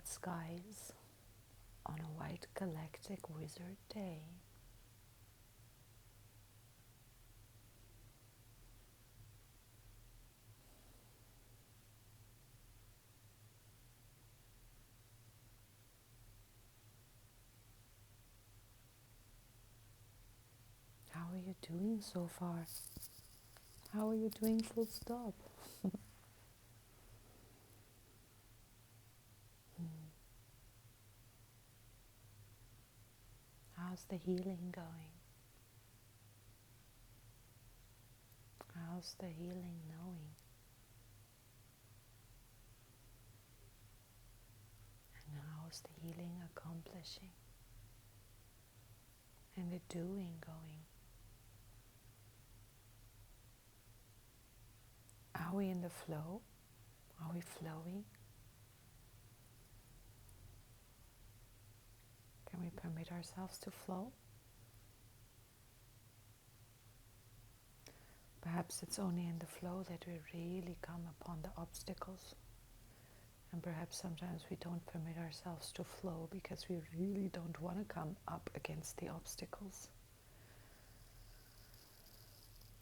white skies on a white galactic wizard day. How are you doing so far? How are you doing full stop? How's the healing going? How's the healing knowing? And how's the healing accomplishing? And the doing going? Are we in the flow? Are we flowing? Can we permit ourselves to flow? Perhaps it's only in the flow that we really come upon the obstacles. And perhaps sometimes we don't permit ourselves to flow because we really don't want to come up against the obstacles.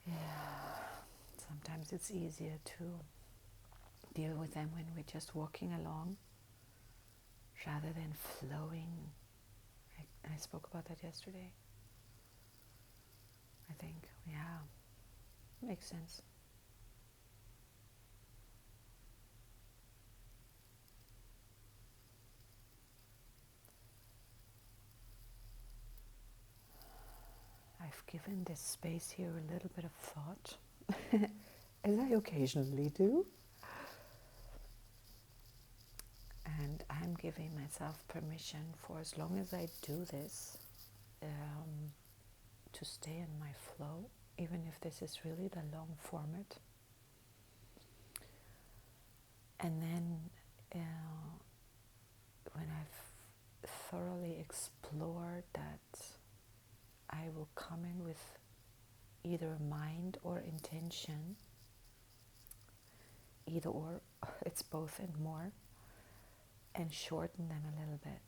Yeah, sometimes it's easier to deal with them when we're just walking along rather than flowing. I spoke about that yesterday. I think, yeah, makes sense. I've given this space here a little bit of thought, as I occasionally do. And I'm giving myself permission for as long as I do this to stay in my flow, even if this is really the long format. And then when I've thoroughly explored that, I will come in with either mind or intention, either or, it's both and more, and shorten them a little bit.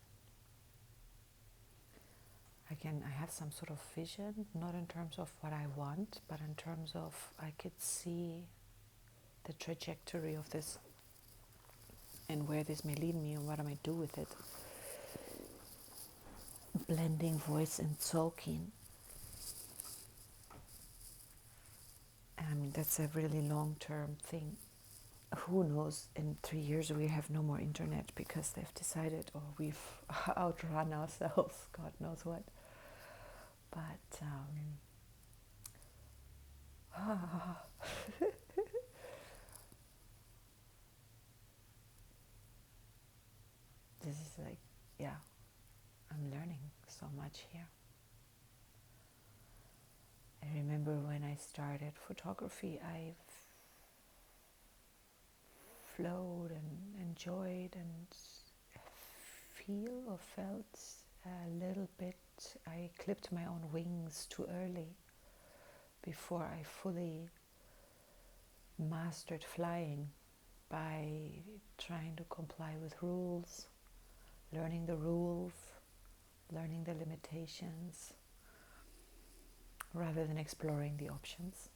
Again, I have some sort of vision, not in terms of what I want, but in terms of I could see the trajectory of this and where this may lead me and what I might do with it. Blending voice and talking. I mean, that's a really long-term thing. Who knows, in 3 years we have no more internet because they've decided, or we've outrun ourselves, God knows what. But this is like, yeah, I'm learning so much here. I remember when I started photography, I flowed and enjoyed and feel or felt a little bit, I clipped my own wings too early before I fully mastered flying by trying to comply with rules, learning the rules, learning the limitations, rather than exploring the options.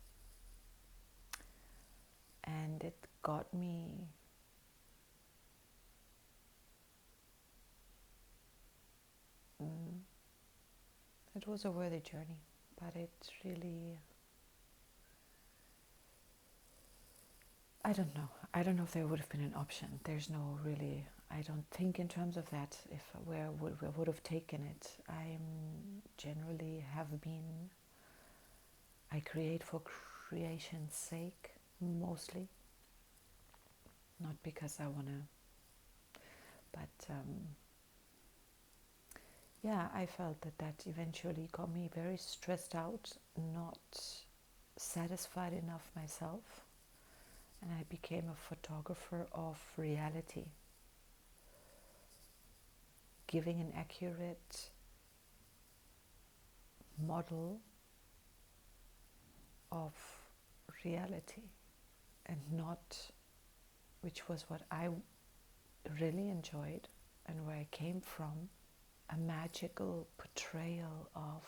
And it got me it was a worthy journey, but it really, I don't know if there would have been an option. There's no really, I don't think in terms of that, if where would have taken it. I'm generally have been, I create for creation's sake, mostly. Not because I want to, but yeah, I felt that eventually got me very stressed out, not satisfied enough myself, and I became a photographer of reality, giving an accurate model of reality, and not, which was what I really enjoyed, and where I came from, a magical portrayal of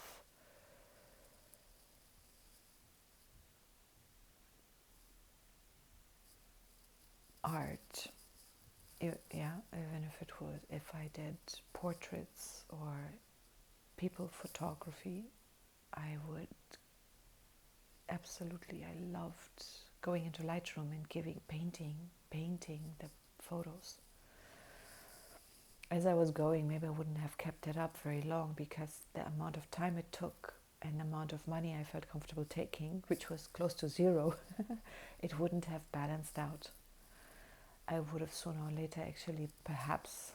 art. Even if I did portraits or people photography, I would absolutely, I loved going into Lightroom and painting the photos. As I was going, maybe I wouldn't have kept it up very long, because the amount of time it took and the amount of money I felt comfortable taking, which was close to zero, it wouldn't have balanced out. I would have sooner or later actually perhaps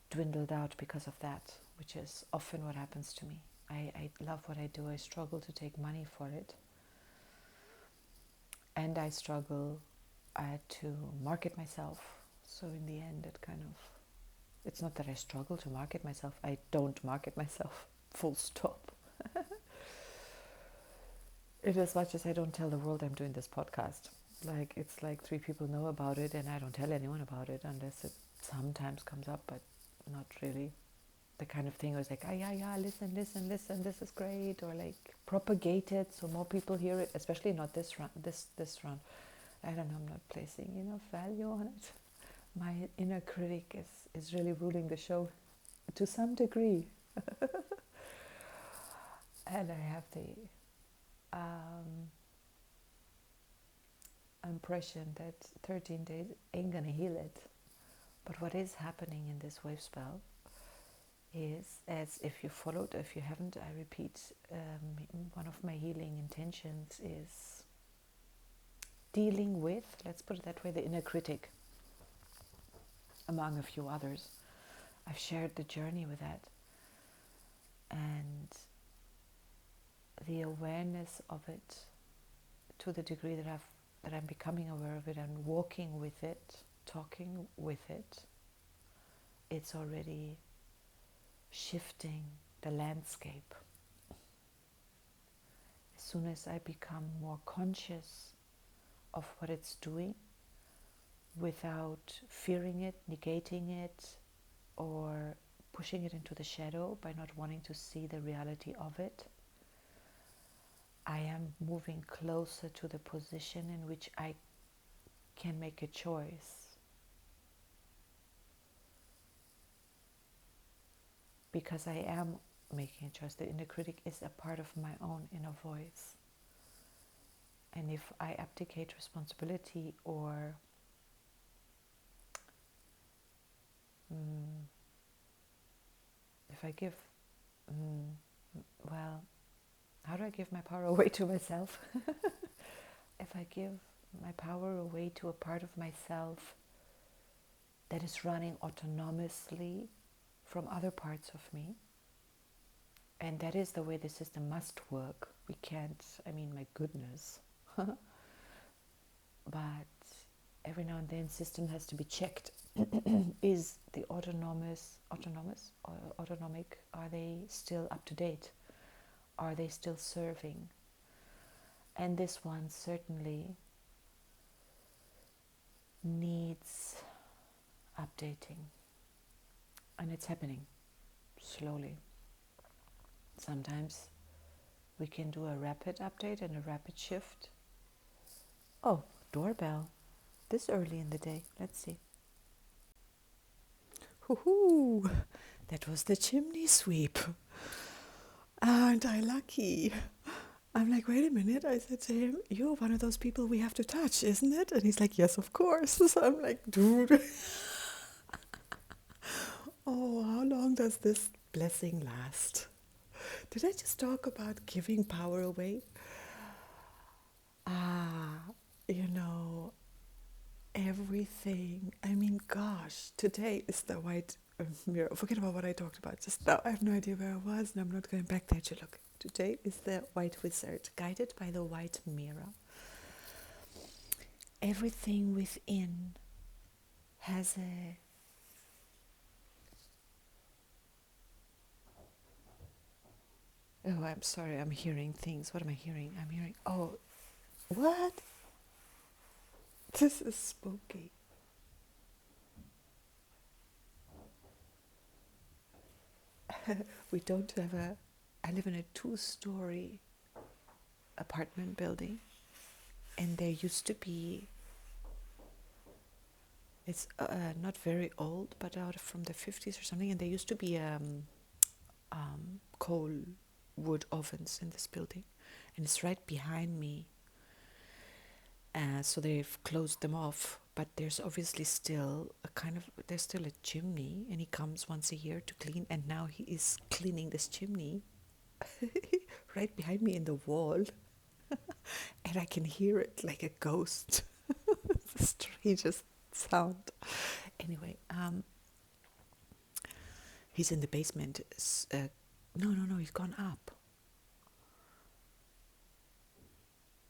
dwindled out because of that, which is often what happens to me. I love what I do. I struggle to take money for it. And I struggle to market myself. So in the end, it's not that I struggle to market myself. I don't market myself, full stop. In as much as I don't tell the world I'm doing this podcast. It's like 3 people know about it, and I don't tell anyone about it unless it sometimes comes up, but not really the kind of thing where it's like, listen, this is great, or like propagate it so more people hear it, especially not this round. I don't know, I'm not placing enough value on it. My inner critic is really ruling the show to some degree. And I have the impression that 13 days ain't gonna heal it. But what is happening in this wave spell is, as if you followed, if you haven't, I repeat, one of my healing intentions is dealing with, let's put it that way, the inner critic, among a few others. I've shared the journey with that, and the awareness of it, to the degree that I'm becoming aware of it and walking with it, talking with it, it's already shifting the landscape. As soon as I become more conscious of what it's doing, without fearing it, negating it, or pushing it into the shadow by not wanting to see the reality of it, I am moving closer to the position in which I can make a choice. Because I am making a choice. The inner critic is a part of my own inner voice. And if I abdicate responsibility, or if I give, how do I give my power away to myself? If I give my power away to a part of myself that is running autonomously from other parts of me, and that is the way the system must work. We can't, my goodness. But every now and then, system has to be checked. Is the autonomic, are they still up to date? Are they still serving? And this one certainly needs updating. And it's happening slowly. Sometimes we can do a rapid update and a rapid shift. Oh, doorbell. This early in the day. Let's see. Hoo-hoo! That was the chimney sweep. Aren't I lucky? I'm like, wait a minute. I said to him, you're one of those people we have to touch, isn't it? And he's like, yes, of course. So I'm like, dude. Oh, how long does this blessing last? Did I just talk about giving power away? Everything. Gosh, today is the white mirror. Forget about what I talked about just now. I have no idea where I was, and I'm not going back there to look. Today is the white wizard, guided by the white mirror. Everything within has a Oh, I'm sorry, I'm hearing things. What am I hearing? I'm hearing, oh, what? This is spooky. we don't have I live in a 2-story apartment building, and there used to be, it's not very old, but out from the 50s or something, and there used to be coal wood ovens in this building, and it's right behind me. So they've closed them off, but there's obviously still there's still a chimney, and he comes once a year to clean, and now he is cleaning this chimney right behind me in the wall, and I can hear it like a ghost. The strangest sound. Anyway, he's in the basement. No, he's gone up.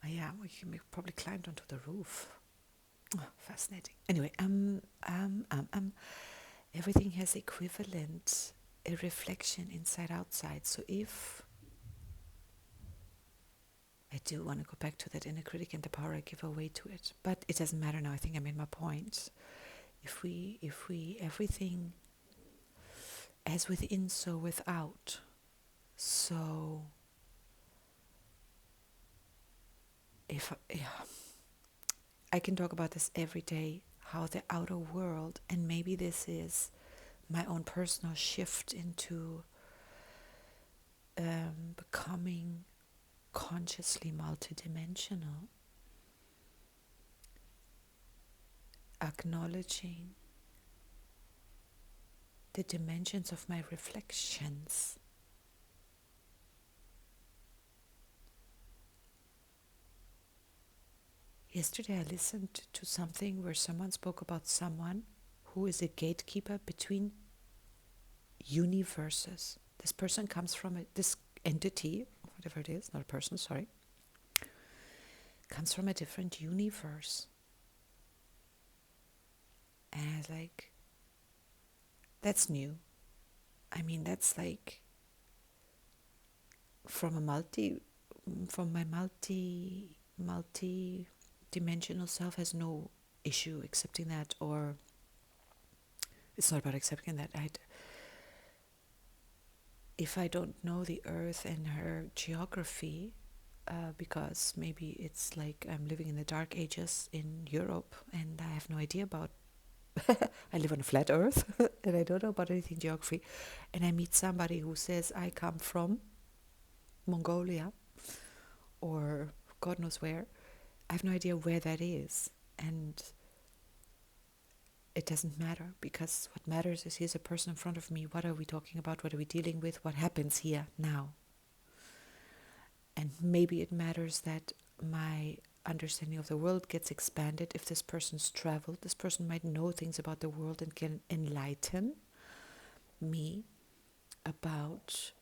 Yeah, well, he probably climbed onto the roof. Oh, fascinating. Anyway, everything has equivalent, a reflection inside outside. So if I do want to go back to that inner critic and the power I give away to it, but it doesn't matter now. I think I made my point. If we everything as within, so without. So if I can talk about this every day, how the outer world, and maybe this is my own personal shift into becoming consciously multidimensional, acknowledging the dimensions of my reflections. Yesterday I listened to something where someone spoke about someone who is a gatekeeper between universes. This person comes from this entity, whatever it is, not a person, sorry, comes from a different universe. And I was like, that's new. I mean, that's like from my multi-dimensional self has no issue accepting that, or it's not about accepting that. If I don't know the earth and her geography, because maybe it's like I'm living in the dark ages in Europe and I have no idea about I live on a flat earth and I don't know about anything geography, and I meet somebody who says I come from Mongolia or God knows where, I have no idea where that is, and it doesn't matter, because what matters is here's a person in front of me. What are we talking about? What are we dealing with? What happens here now? And maybe it matters that my understanding of the world gets expanded if this person's traveled. This person might know things about the world and can enlighten me about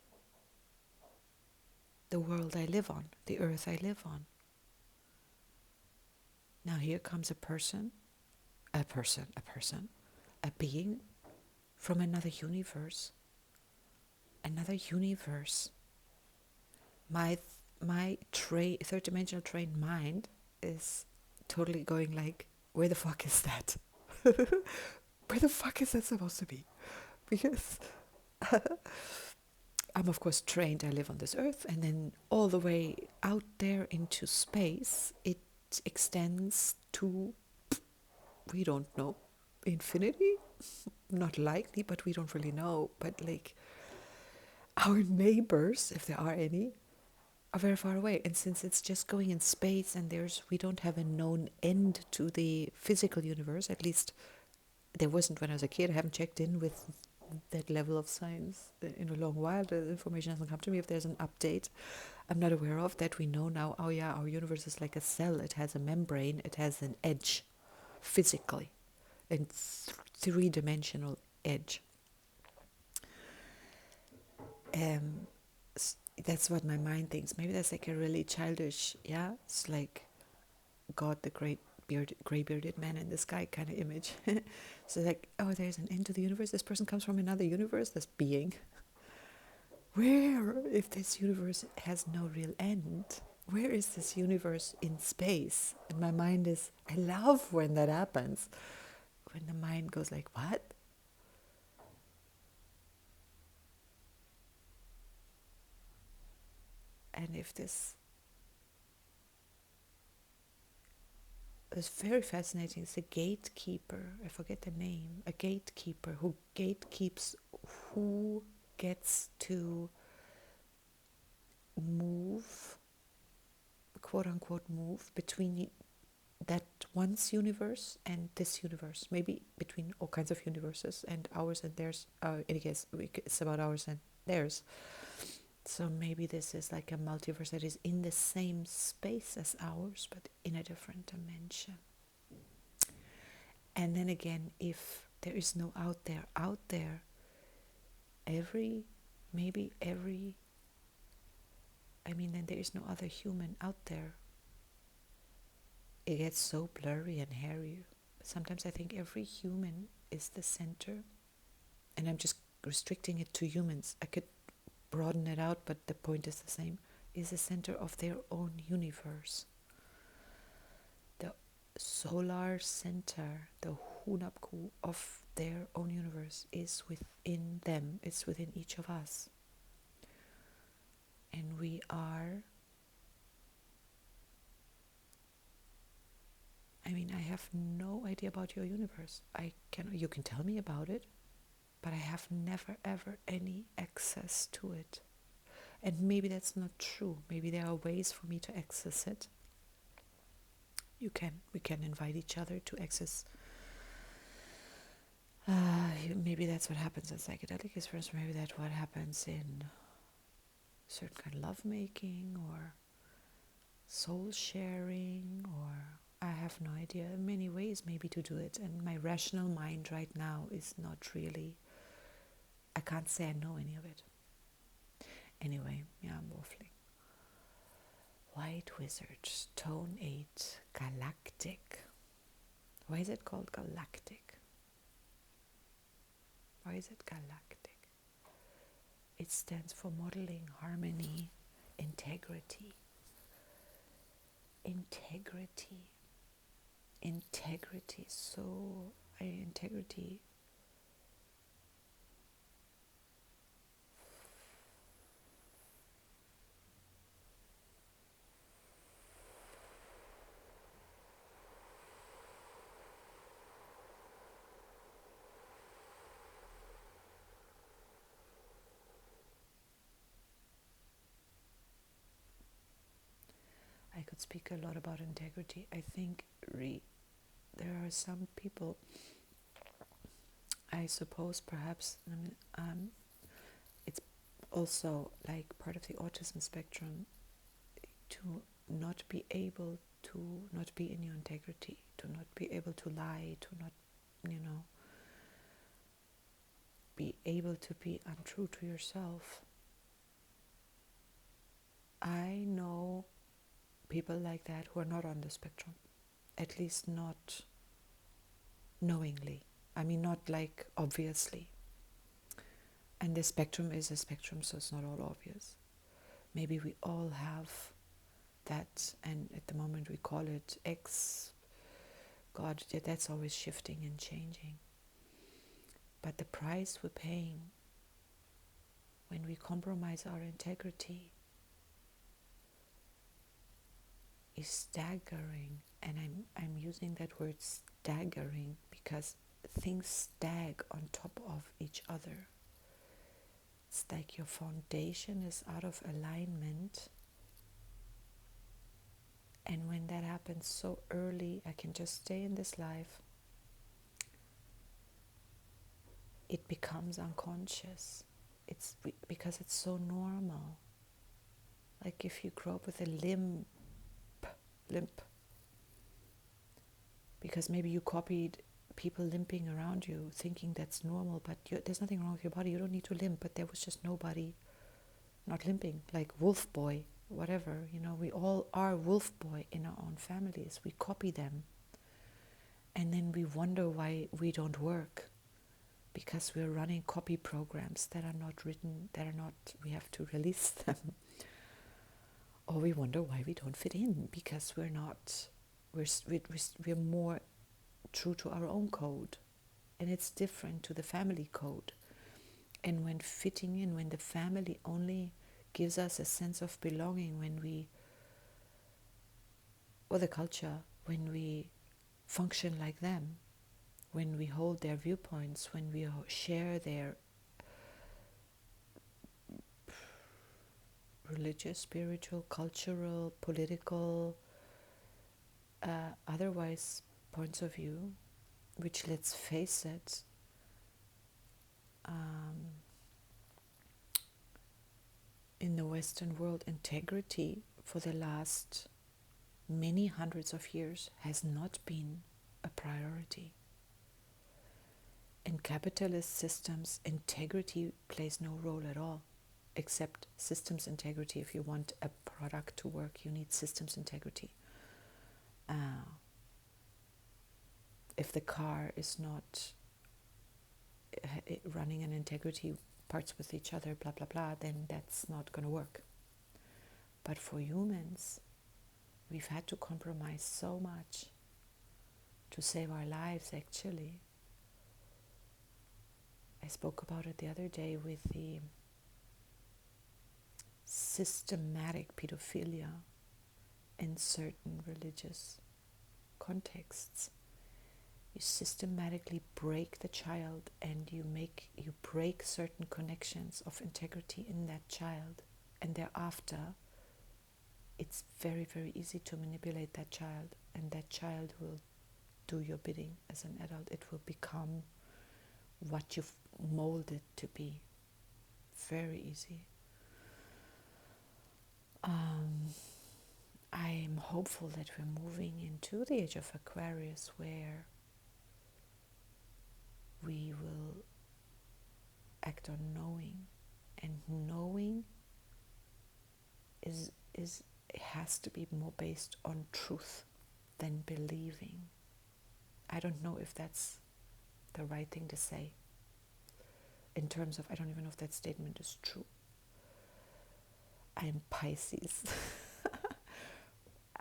the world I live on, the earth I live on. Now here comes a being from another universe. My third-dimensional trained mind is totally going like, where the fuck is that? Where the fuck is that supposed to be? Because I'm of course trained, I live on this earth, and then all the way out there into space, it extends to, we don't know, infinity? Not likely, but we don't really know. But like, our neighbors, if there are any, are very far away. And since it's just going in space and we don't have a known end to the physical universe, at least there wasn't when I was a kid. I haven't checked in with that level of science in a long while. The information hasn't come to me. If there's an update I'm not aware of that we know now, oh yeah, our universe is like a cell. It has a membrane. It has an edge physically, and three-dimensional edge. That's what my mind thinks. Maybe that's like a really childish, yeah, it's like God, the gray-bearded man in the sky kind of image. So like, oh, there's an end to the universe. This person comes from another universe, this being. Where, if this universe has no real end, where is this universe in space? And my mind is, I love when that happens. When the mind goes like, what? And if this is very fascinating, it's a gatekeeper, I forget the name, a gatekeeper who gatekeeps who gets to move, quote unquote, move between that one's universe and this universe, maybe between all kinds of universes and ours and theirs. In case it's about ours and theirs. So maybe this is like a multiverse that is in the same space as ours, but in a different dimension. And then again, if there is no out there, then there is no other human out there. It gets so blurry and hairy. But sometimes I think every human is the center, and I'm just restricting it to humans. I could broaden it out, but the point is the same, is the center of their own universe. The solar center, the hunapku of their own universe is within them. It's within each of us. And we are, I have no idea about your universe. You can tell me about it, but I have never ever any access to it. And maybe that's not true. Maybe there are ways for me to access it. We can invite each other to access. Maybe that's what happens in psychedelic experience. Maybe that's what happens in certain kind of lovemaking or soul sharing, or I have no idea. Many ways maybe to do it, and my rational mind right now is not really, I can't say I know any of it. Anyway, I'm waffling. White Wizard, Tone 8, Galactic. Why is it called Galactic? Why is it Galactic? It stands for modeling, harmony, integrity. Integrity. I could speak a lot about integrity. I think there are some people, I suppose perhaps, it's also like part of the autism spectrum, to not be able to not be in your integrity, to not be able to lie, to not, be able to be untrue to yourself. I know people like that who are not on the spectrum, at least not knowingly. Not like obviously. And the spectrum is a spectrum, so it's not all obvious. Maybe we all have that, and at the moment we call it X. God, that's always shifting and changing. But the price we're paying when we compromise our integrity is staggering. And I'm using that word staggering because things stag on top of each other. It's like your foundation is out of alignment. And when that happens so early, I can just stay in this life, it becomes unconscious. It's because it's so normal. Like if you grow up with a limp, because maybe you copied people limping around you, thinking that's normal, but there's nothing wrong with your body. You don't need to limp, but there was just nobody not limping, like wolf boy, whatever. We all are wolf boy in our own families. We copy them, and then we wonder why we don't work, because we're running copy programs that are not written, we have to release them. Or we wonder why we don't fit in, because we're more true to our own code, and it's different to the family code. And when fitting in, when the family only gives us a sense of belonging when we, or the culture, when we function like them, when we hold their viewpoints, when we share their religious, spiritual, cultural, political, otherwise points of view, which, let's face it, in the Western world, integrity for the last many hundreds of years has not been a priority. In capitalist systems, integrity plays no role at all, except systems integrity. If you want a product to work, you need systems integrity. If the car is not running an integrity parts with each other, blah, blah, blah, then that's not going to work. But for humans, we've had to compromise so much to save our lives, actually. I spoke about it the other day with the systematic pedophilia in certain religious contexts. You systematically break the child, and you break certain connections of integrity in that child, and thereafter it's very, very easy to manipulate that child, and that child will do your bidding as an adult. It will become what you've molded to be. Very easy. I'm hopeful that we're moving into the age of Aquarius, where we will act on knowing, and knowing it has to be more based on truth than believing. I don't know if that's the right thing to say in terms of, I don't even know if that statement is true. I am Pisces.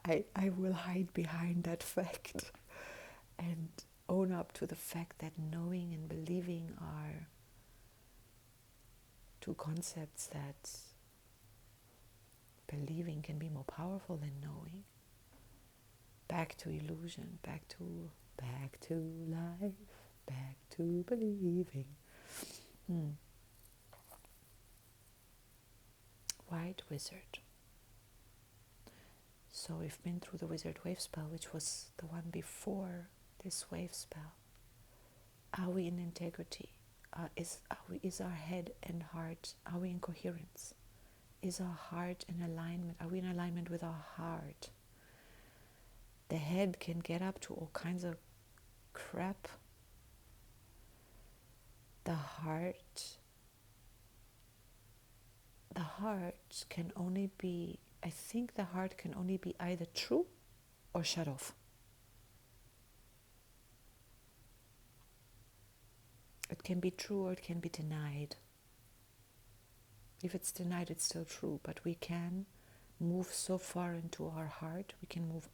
I will hide behind that fact and own up to the fact that knowing and believing are two concepts that believing can be more powerful than knowing. Back to illusion, back to life, back to believing. White Wizard. So we've been through the Wizard wave spell, which was the one before this wave spell. Are we in integrity? Is our head and heart, are we in coherence? Is our heart in alignment? Are we in alignment with our heart? The head can get up to all kinds of crap. The heart can only be, I think the heart can only be either true or shut off. It can be true or it can be denied. If it's denied, it's still true, but we can move so far into our heart, we can move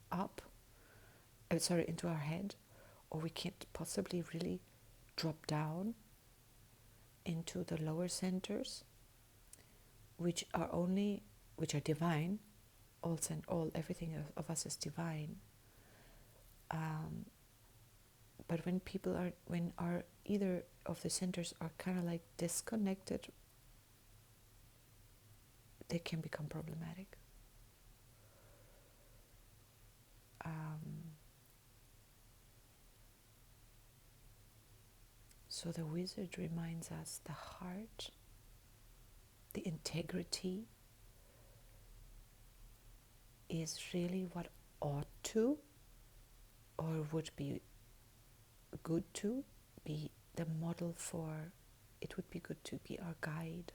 into our head, or we can't possibly really drop down into the lower centers, which are divine. Everything of us is divine. But when either of the centers are kind of like disconnected, they can become problematic. So the wizard reminds us the heart, the integrity is really what ought to, or would be good to, be the model for, it would be good to be our guide.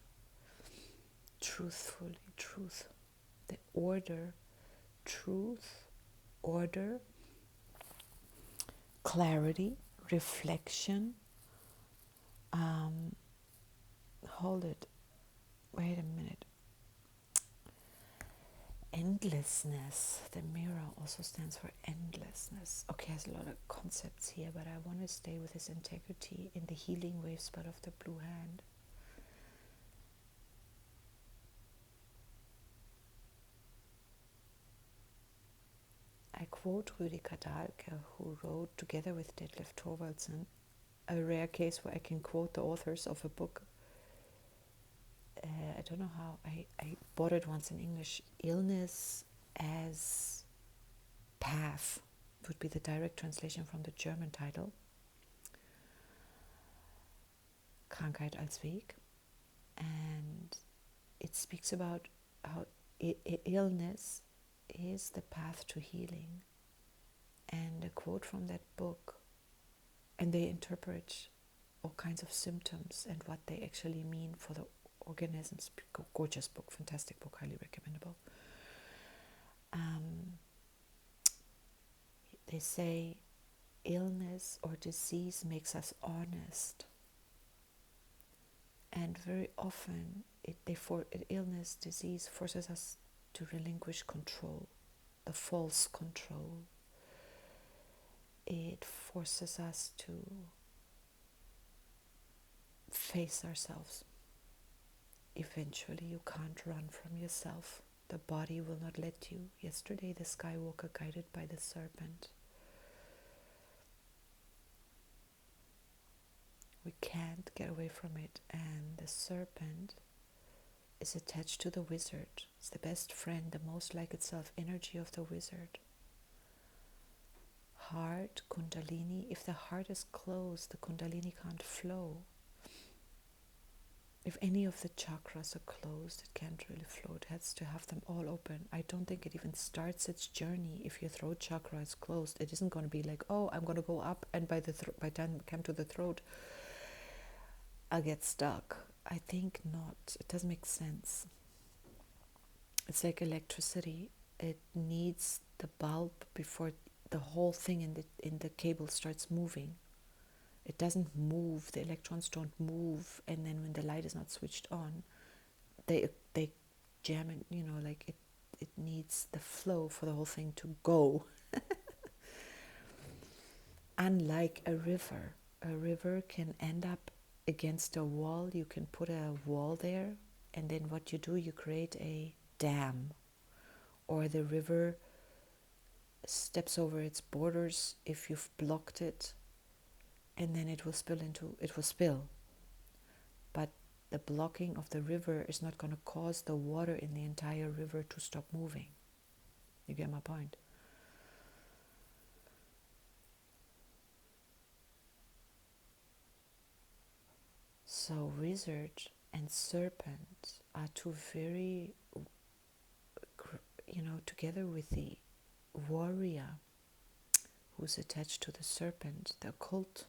Truth, the order, truth, order, clarity, reflection. Hold it. Wait a minute. Endlessness. The mirror also stands for endlessness. Okay, has a lot of concepts here, but I want to stay with this integrity in the healing wave spot of the blue hand. I quote Rüdiger Dahlke, who wrote together with Detlef Thorvaldsen, a rare case where I can quote the authors of a book. I don't know how, I bought it once in English. Illness as path would be the direct translation from the German title. Krankheit als Weg. And it speaks about how illness is the path to healing. And a quote from that book, and they interpret all kinds of symptoms and what they actually mean for the organisms. Gorgeous book, fantastic book, highly recommendable. They say illness or disease makes us honest. And very often, illness, disease forces us to relinquish control, the false control. It forces us to face ourselves. Eventually, you can't run from yourself. The body will not let you. Yesterday, the Skywalker guided by the serpent. We can't get away from it, and the serpent is attached to the wizard. It's the best friend, the most like itself energy of the wizard. Heart, Kundalini. If the heart is closed, the Kundalini can't flow. If any of the chakras are closed, it can't really flow. It has to have them all open. I don't think it even starts its journey if your throat chakra is closed. It isn't going to be like, oh, I'm going to go up, and by the time I come to the throat, I'll get stuck. I think not. It doesn't make sense. It's like electricity. It needs the bulb before the whole thing in the cable starts moving. It doesn't move. The electrons don't move, and then when the light is not switched on, they jam it. Like it needs the flow for the whole thing to go. Unlike a river can end up against a wall. You can put a wall there, and then what you do, you create a dam, or the river steps over its borders if you've blocked it, and then it will spill. But the blocking of the river is not going to cause the water in the entire river to stop moving. You get my point? So wizard and serpent are two very, together with the warrior who's attached to the serpent, the occult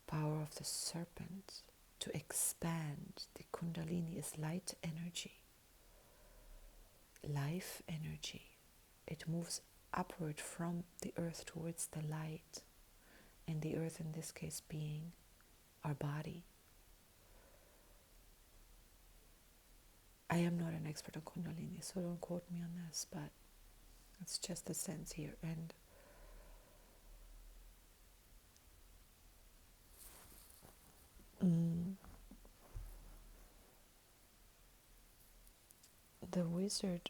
power of the serpent to expand. The Kundalini is light energy, life energy. It moves upward from the earth towards the light, and the earth in this case being our body. I am not an expert on Kundalini, so don't quote me on this, but it's just the sense here. And the wizard's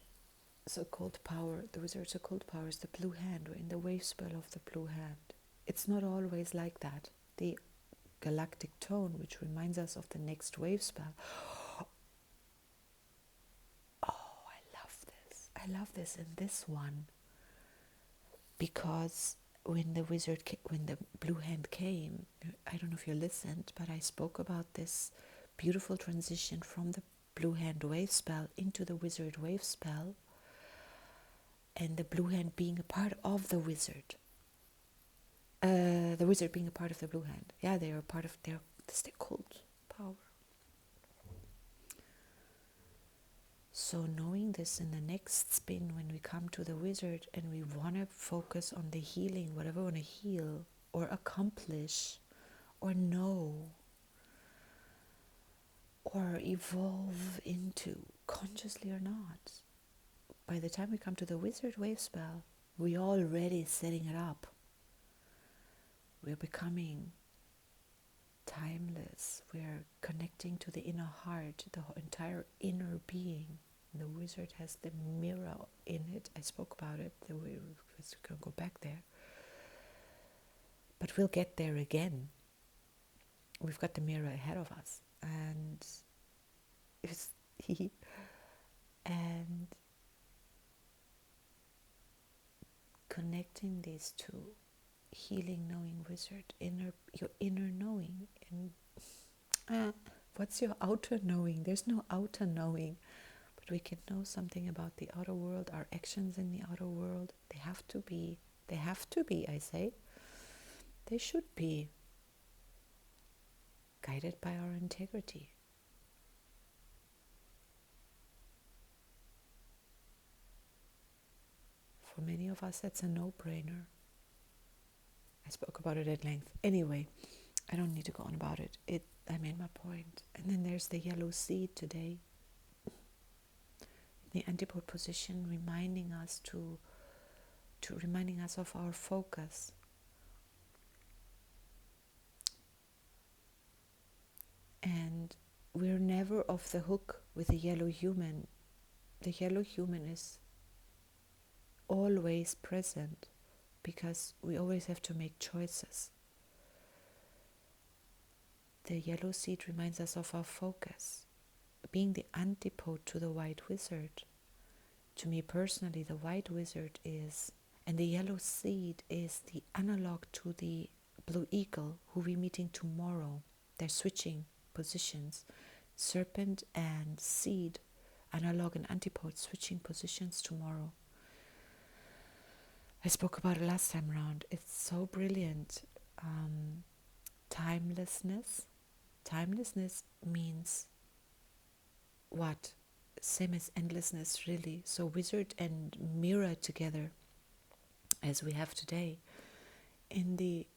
occult power is the blue hand, or in the wave spell of the blue hand. It's not always like that. The galactic tone, which reminds us of the next wave spell. Oh, I love this in this one, because when the blue hand came, I don't know if you listened, but I spoke about this beautiful transition from the blue hand wave spell into the wizard wave spell, and the blue hand being a part of the wizard. The wizard being a part of the blue hand. Yeah, they are part of their occult power. So knowing this in the next spin, when we come to the wizard and we want to focus on the healing, whatever we want to heal or accomplish or know or evolve into, consciously or not, by the time we come to the wizard wave spell, we're already setting it up. We're becoming timeless. We're connecting to the inner heart, the entire inner being. The wizard has the mirror in it. I spoke about it. We can go back there. But we'll get there again. We've got the mirror ahead of us. And it's and connecting these two, healing, knowing wizard, your inner knowing, and what's your outer knowing? There's no outer knowing, but we can know something about the outer world, our actions in the outer world. They have to be, I say, they should be guided by our integrity. For many of us, that's a no-brainer. I spoke about it at length. Anyway, I don't need to go on about it. I made my point. And then there's the yellow seed today, the antipode position, reminding us of our focus. And we're never off the hook with the yellow human. The yellow human is always present because we always have to make choices. The yellow seed reminds us of our focus, being the antipode to the white wizard. To me personally, the white wizard is, and the yellow seed is the analog to the blue eagle who we're meeting tomorrow. They're switching positions. Serpent and seed, analog and antipode, switching positions tomorrow. I spoke about it last time around. It's so brilliant. Timelessness. Timelessness means what? Same as endlessness, really. So wizard and mirror together, as we have today. In the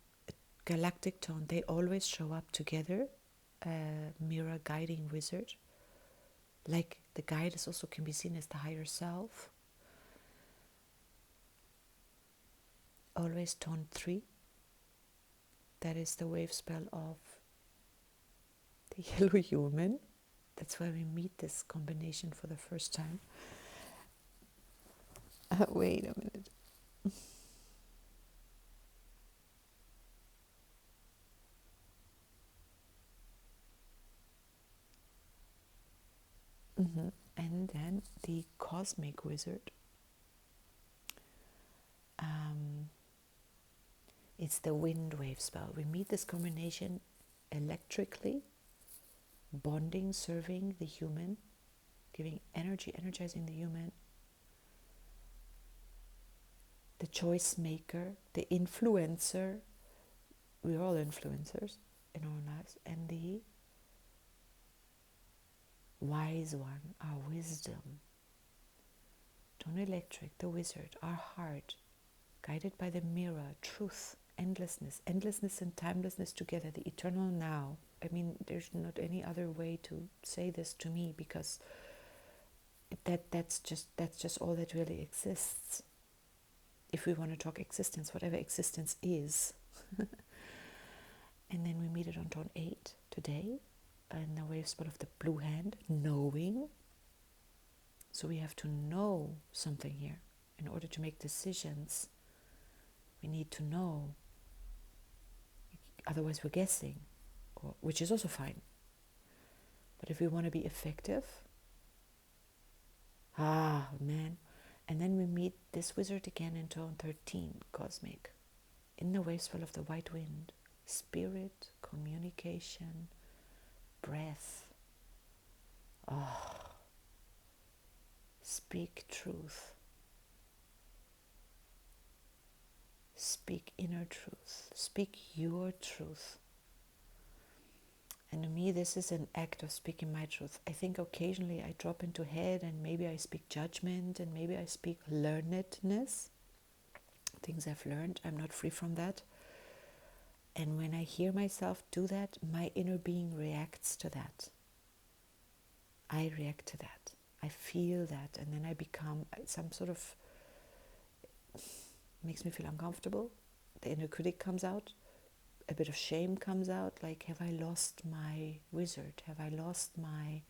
galactic tone, they always show up together. Mirror guiding wizard. Like the guide is also can be seen as the higher self. Always tone 3. That is the wave spell of the yellow human. That's why we meet this combination for the first time. Wait a minute. And then the cosmic wizard. It's the wind wave spell. We meet this combination electrically, bonding, serving the human, giving energy, energizing the human, the choice maker, the influencer. We're all influencers in our lives. And the wise one, our wisdom. Tone electric, the wizard, our heart, guided by the mirror, truth, endlessness and timelessness together, the eternal now. I mean, there's not any other way to say this to me, because that's just all that really exists. If we want to talk existence, whatever existence is. And then we meet it on tone 8 today, and the wave spell of the blue hand, knowing. So we have to know something here. In order to make decisions, we need to know. Otherwise we're guessing, which is also fine. But if we want to be effective, man. And then we meet this wizard again in tone 13, cosmic, in the wave spell of the white wind. Spirit, communication, breath. Speak truth. Speak inner truth. Speak your truth. And to me, this is an act of speaking my truth. I think occasionally I drop into head, and maybe I speak judgment, and maybe I speak learnedness. Things I've learned. I'm not free from that. And when I hear myself do that, my inner being reacts to that. I react to that. I feel that, and then I become some sort of, makes me feel uncomfortable. The inner critic comes out. A bit of shame comes out, like, have I lost my wizard? Have I lost my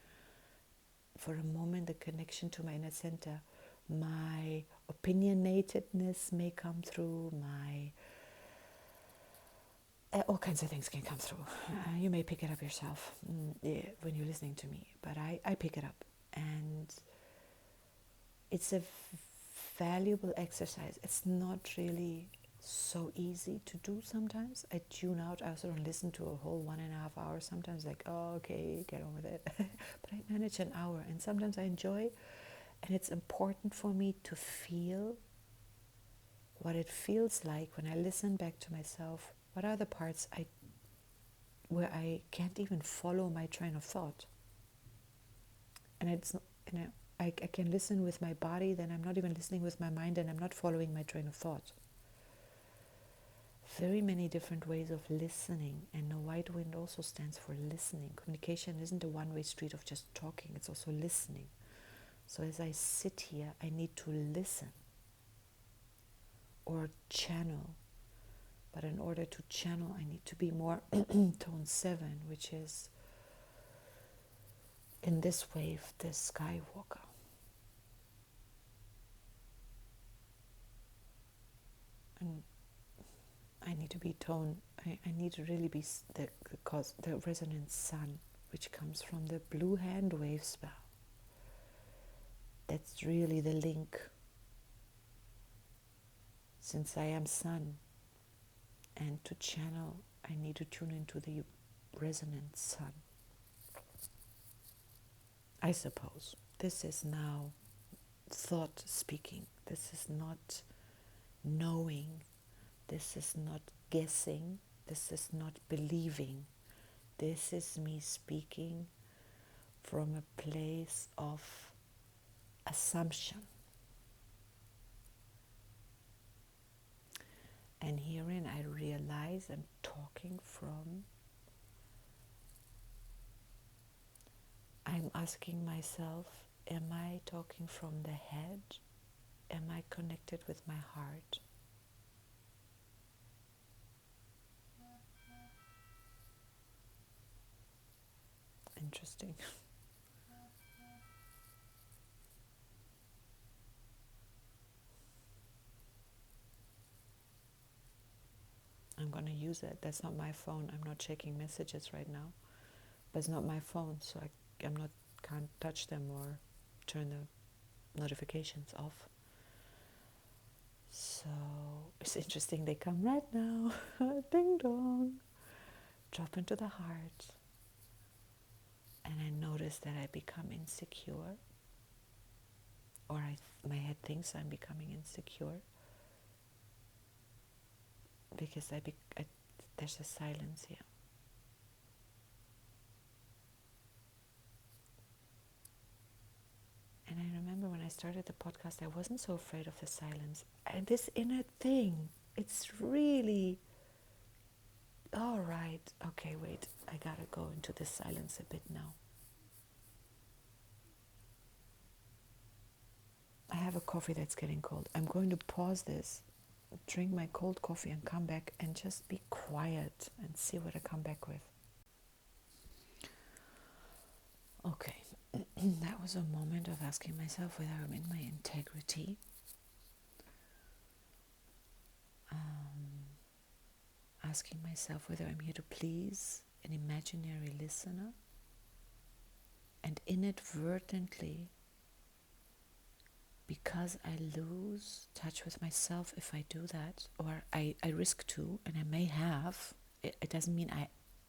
for a moment the connection to my inner center. My opinionatedness may come through, my all kinds of things can come through. You may pick it up yourself when you're listening to me, but I pick it up. And it's a valuable exercise. It's not really so easy to do sometimes. I tune out. I also don't listen to a whole 1.5 hours. Sometimes like, oh, okay, get on with it. But I manage an hour, and sometimes I enjoy. And it's important for me to feel what it feels like when I listen back to myself. What are the parts where I can't even follow my train of thought? And it's I can listen with my body, then I'm not even listening with my mind, and I'm not following my train of thought. Very many different ways of listening, and the white wind also stands for listening. Communication isn't a one-way street of just talking, it's also listening. So as I sit here, I need to listen or channel. But in order to channel, I need to be more tone 7, which is, in this wave, the Skywalker. And I need to be tone, I need to really be the resonant sun, which comes from the blue hand wave spell. That's really the link. Since I am sun, and to channel, I need to tune into the resonant sun. I suppose this is now thought speaking. This is not knowing. This is not guessing. This is not believing. This is me speaking from a place of assumption. And herein I realize I'm talking from, I'm asking myself, am I talking from the head? Am I connected with my heart? Interesting. I'm going to use it. That's not my phone. I'm not checking messages right now. But it's not my phone, so can't touch them or turn the notifications off. So it's interesting. They come right now. Ding dong. Drop into the heart. And I notice that I become insecure. Or my head thinks I'm becoming insecure. Because there's a silence here. And I remember when I started the podcast, I wasn't so afraid of the silence. And this inner thing, it's really, all right, okay, wait, I gotta go into this silence a bit now. I have a coffee that's getting cold. I'm going to pause this, drink my cold coffee and come back and just be quiet and see what I come back with. Okay, that was a moment of asking myself whether I'm in my integrity. Asking myself whether I'm here to please an imaginary listener. And inadvertently, because I lose touch with myself if I do that, or I risk to, and I may have, it doesn't mean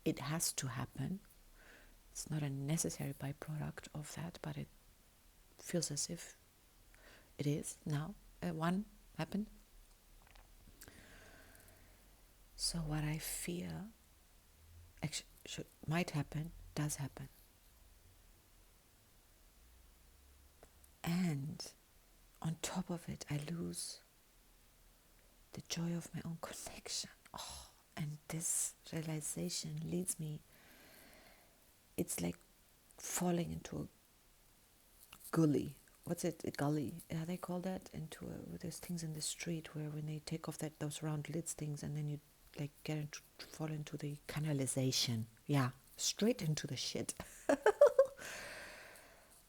it has to happen. It's not a necessary byproduct of that, but it feels as if it is now. One happened. So what I fear might happen, does happen. And on top of it, I lose the joy of my own connection. And this realization leads me, it's like falling into a gully. What's it? A gully? How they call that? There's things in the street where when they take off those round lids things, and then you like fall into the canalization. Yeah, straight into the shit.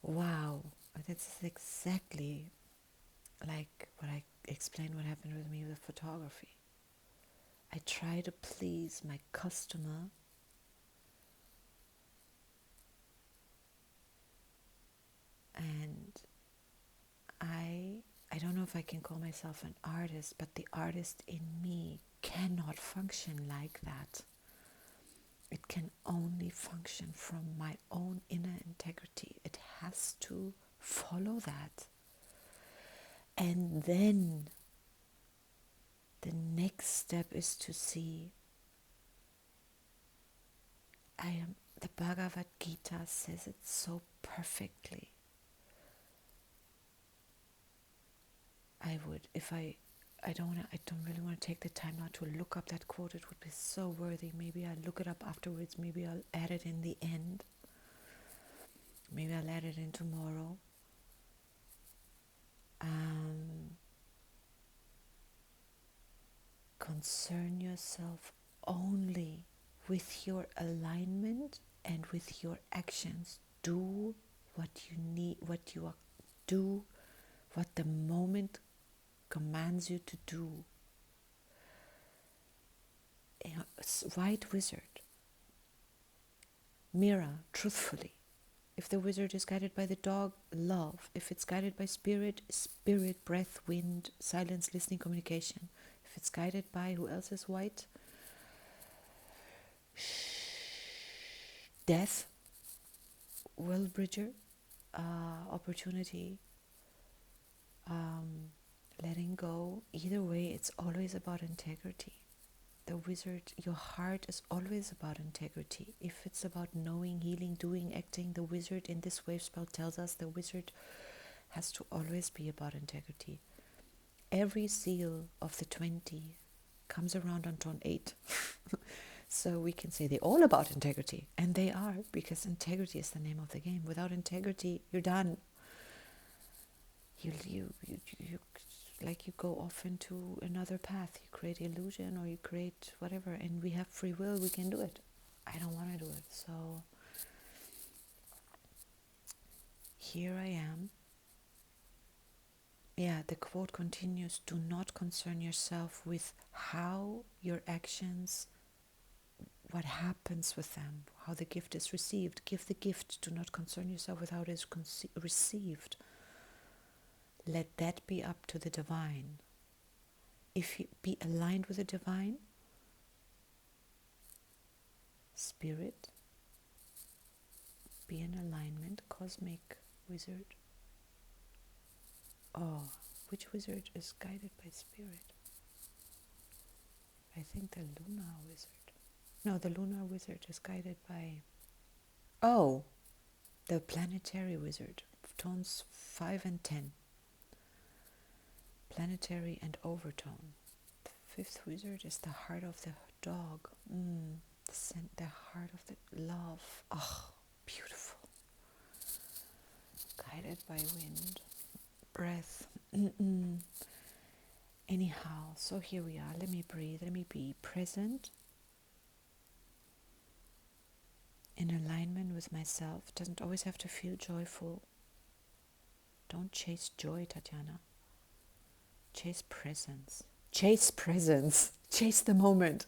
Wow, that's exactly like what I explained what happened with me with photography. I try to please my customer, and I don't know if I can call myself an artist, but the artist in me cannot function like that. It can only function from my own inner integrity. It has to follow that. And then the next step is to see the Bhagavad Gita says it so perfectly. I don't really want to take the time now to look up that quote. It would be so worthy. Maybe I'll look it up afterwards. Maybe I'll add it in the end. Maybe I'll add it in tomorrow. Concern yourself only with your alignment and with your actions. Do what you need, do what the moment commands you to do. White wizard, mirror truthfully. If the wizard is guided by the dog, love. If it's guided by spirit, spirit, breath, wind, silence, listening, communication. If it's guided by who else is white, death, world bridger, opportunity, letting go. Either way, it's always about integrity. The wizard, your heart is always about integrity. If it's about knowing, healing, doing, acting, the wizard in this wave spell tells us the wizard has to always be about integrity. Every seal of the 20 comes around on turn 8. So we can say they're all about integrity. And they are, because integrity is the name of the game. Without integrity, you're done. You like you go off into another path. You create illusion or you create whatever, and we have free will. We can do it. I don't want to do it. So here I am. Yeah, the quote continues, do not concern yourself with how your actions, what happens with them, how the gift is received. Give the gift. Do not concern yourself with how it is received. Let that be up to the divine. If you be aligned with the divine, spirit, be in alignment, cosmic wizard. Oh, which wizard is guided by spirit? I think the lunar wizard. No, the lunar wizard is guided by... Oh, the planetary wizard, tones 5 and 10. Planetary and overtone. The fifth wizard is the heart of the dog. The heart of the love. Oh, beautiful. Guided by wind, breath. Anyhow, so here we are. Let me breathe. Let me be present, in alignment with myself. Doesn't always have to feel joyful. Don't chase joy, Tatiana. Chase presence. Chase presence. Chase the moment.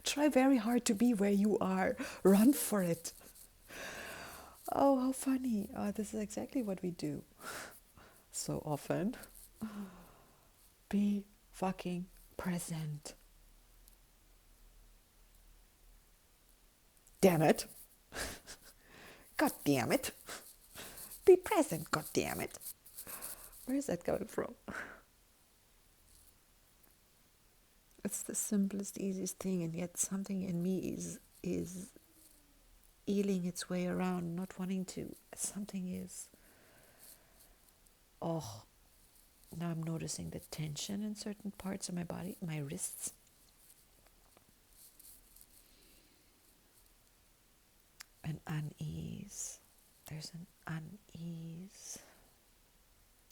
Try very hard to be where you are. Run for it. Oh, how funny. Oh, this is exactly what we do so often. Be fucking present. Damn it. God damn it. Be present, god damn it. Where is that coming from? It's the simplest, easiest thing, and yet something in me is eeling its way around, not wanting to. Something is... Oh, now I'm noticing the tension in certain parts of my body, my wrists. An unease. There's an unease.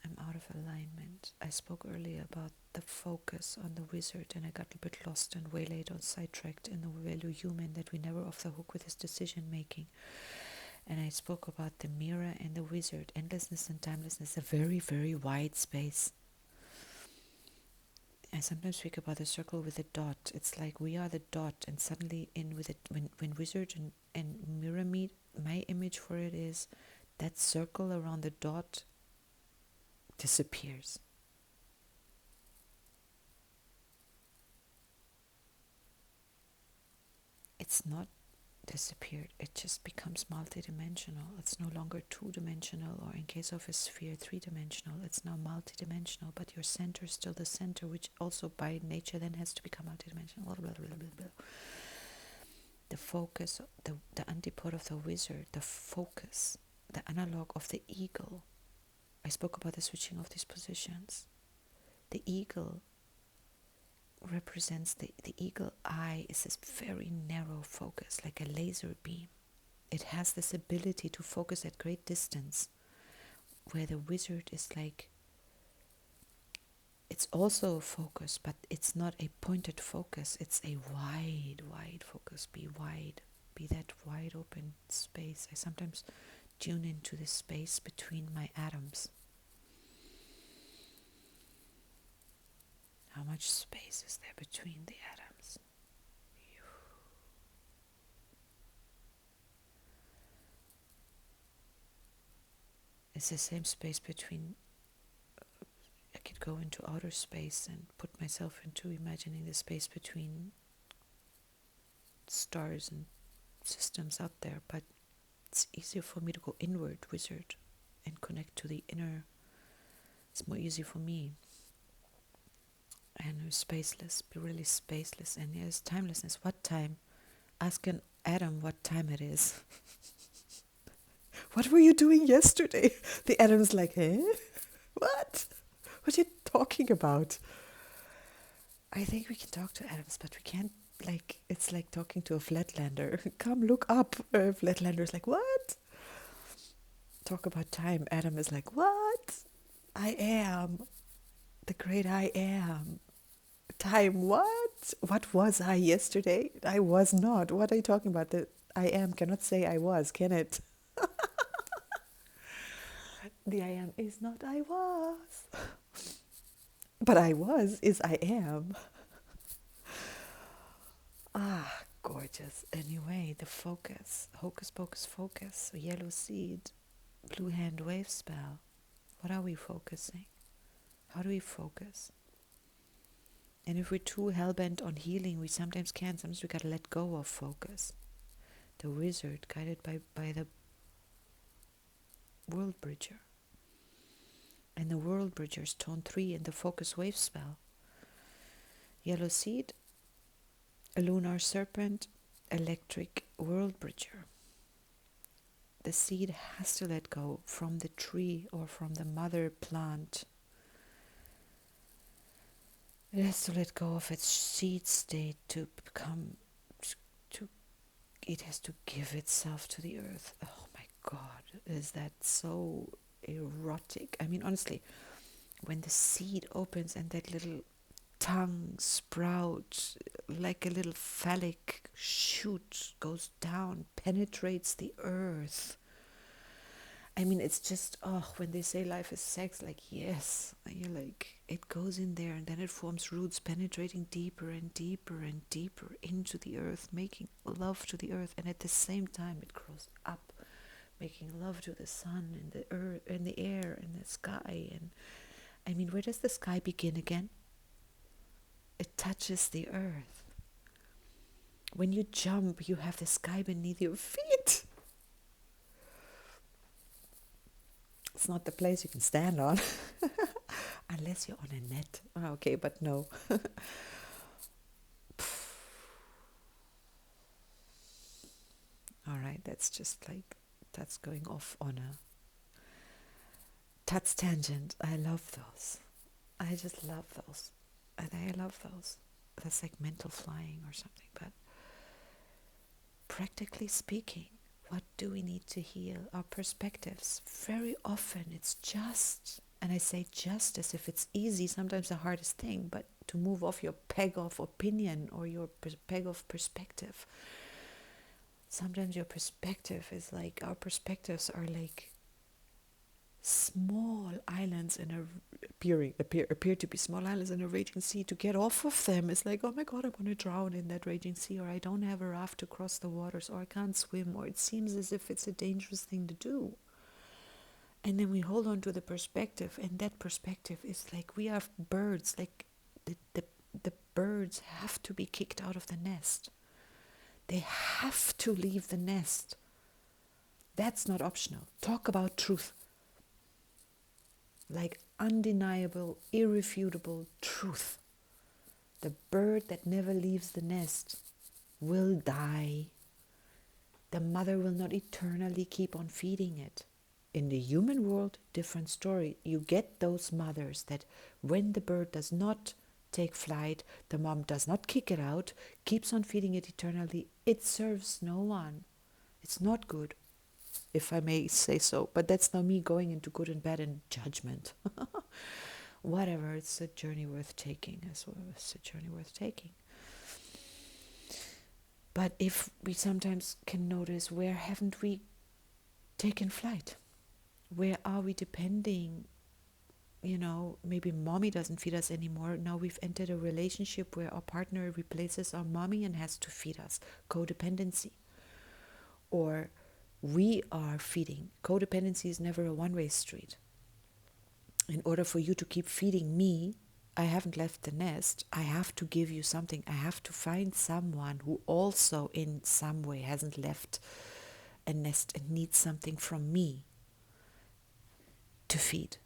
I'm out of alignment. I spoke earlier about the focus on the wizard, and I got a bit lost and waylaid or sidetracked in the value human that we never off the hook with his decision making. And I spoke about the mirror and the wizard, endlessness and timelessness, a very, very wide space. I sometimes speak about the circle with a dot. It's like we are the dot, and suddenly in with it, when wizard and mirror meet, my image for it is that circle around the dot disappears. It's not disappeared, it just becomes multidimensional. It's no longer two-dimensional, or in case of a sphere, three-dimensional. It's now multidimensional, but your center is still the center, which also by nature then has to become multidimensional. Blah, blah, blah, blah, blah. The focus, the antipode of the wizard, the focus, the analog of the eagle. I spoke about the switching of these positions. The eagle represents the eagle eye is this very narrow focus, like a laser beam. It has this ability to focus at great distance, where the wizard is like, it's also a focus, but it's not a pointed focus. It's a wide, wide focus. Be wide. Be that wide open space. I sometimes tune into the space between my atoms. How much space is there between the atoms? It's the same space between. I could go into outer space and put myself into imagining the space between stars and systems out there, but it's easier for me to go inward, wizard, and connect to the inner. It's more easy for me. And spaceless, be really spaceless. And there's timelessness. What time? Ask an atom what time it is. What were you doing yesterday? The atom's like, eh? What? What are you talking about? I think we can talk to atoms, but we can't, like, it's like talking to a flatlander. Come look up. Flatlander's like, what? Talk about time. Atom is like, what? I am. The great I am. Time, what? What was I yesterday? I was not. What are you talking about? The I am cannot say I was, can it? The I am is not I was. But I was is I am. Ah, gorgeous. Anyway, the focus. Hocus pocus focus. Yellow seed. Blue hand wave spell. What are we focusing? How do we focus? And if we're too hell-bent on healing, we sometimes can't. Sometimes we gotta let go of focus. The wizard, guided by the world bridger. And the world bridger's tone 3 in the focus wave spell. Yellow seed, a lunar serpent, electric world bridger. The seed has to let go from the tree or from the mother plant. It has to let go of its seed state to become, it has to give itself to the earth. Oh my God, is that so erotic? I mean, honestly, when the seed opens and that little tongue sprouts like a little phallic shoot goes down, penetrates the earth. I mean, it's just, when they say life is sex, like, yes, you're like, it goes in there and then it forms roots penetrating deeper and deeper and deeper into the earth, making love to the earth. And at the same time, it grows up, making love to the sun and the earth and the air and the sky. And I mean, where does the sky begin again? It touches the earth. When you jump, you have the sky beneath your feet. It's not the place you can stand on. Unless you're on a net. Okay, but no. All right, that's going off on a Tuts tangent. I love those. I just love those. And I love those. That's like mental flying or something. But practically speaking, what do we need to heal? Our perspectives. Very often it's just, and I say just as if it's easy, sometimes the hardest thing, but to move off your peg of opinion or your peg of perspective. sometimes your perspective is like, our perspectives are like small islands in a appear to be small islands in a raging sea. To get off of them is like, oh my god, I'm going to drown in that raging sea, or I don't have a raft to cross the waters, or I can't swim, or it seems as if it's a dangerous thing to do. And then we hold on to the perspective, and that perspective is like, we are birds, like the birds have to be kicked out of the nest. They have to leave the nest. That's not optional. Talk about truth. Like undeniable, irrefutable truth. The bird that never leaves the nest will die. The mother will not eternally keep on feeding it. In the human world, different story. You get those mothers that when the bird does not take flight, the mom does not kick it out, keeps on feeding it eternally. It serves no one. It's not good, if I may say so. But that's not me going into good and bad and judgment. Whatever, it's a journey worth taking as well. It's a journey worth taking. But if we sometimes can notice, where haven't we taken flight? Where are we depending? Maybe mommy doesn't feed us anymore. Now we've entered a relationship where our partner replaces our mommy and has to feed us. Codependency. Or we are feeding. Codependency is never a one-way street. In order for you to keep feeding me, I haven't left the nest. I have to give you something. I have to find someone who also in some way hasn't left a nest and needs something from me to feed.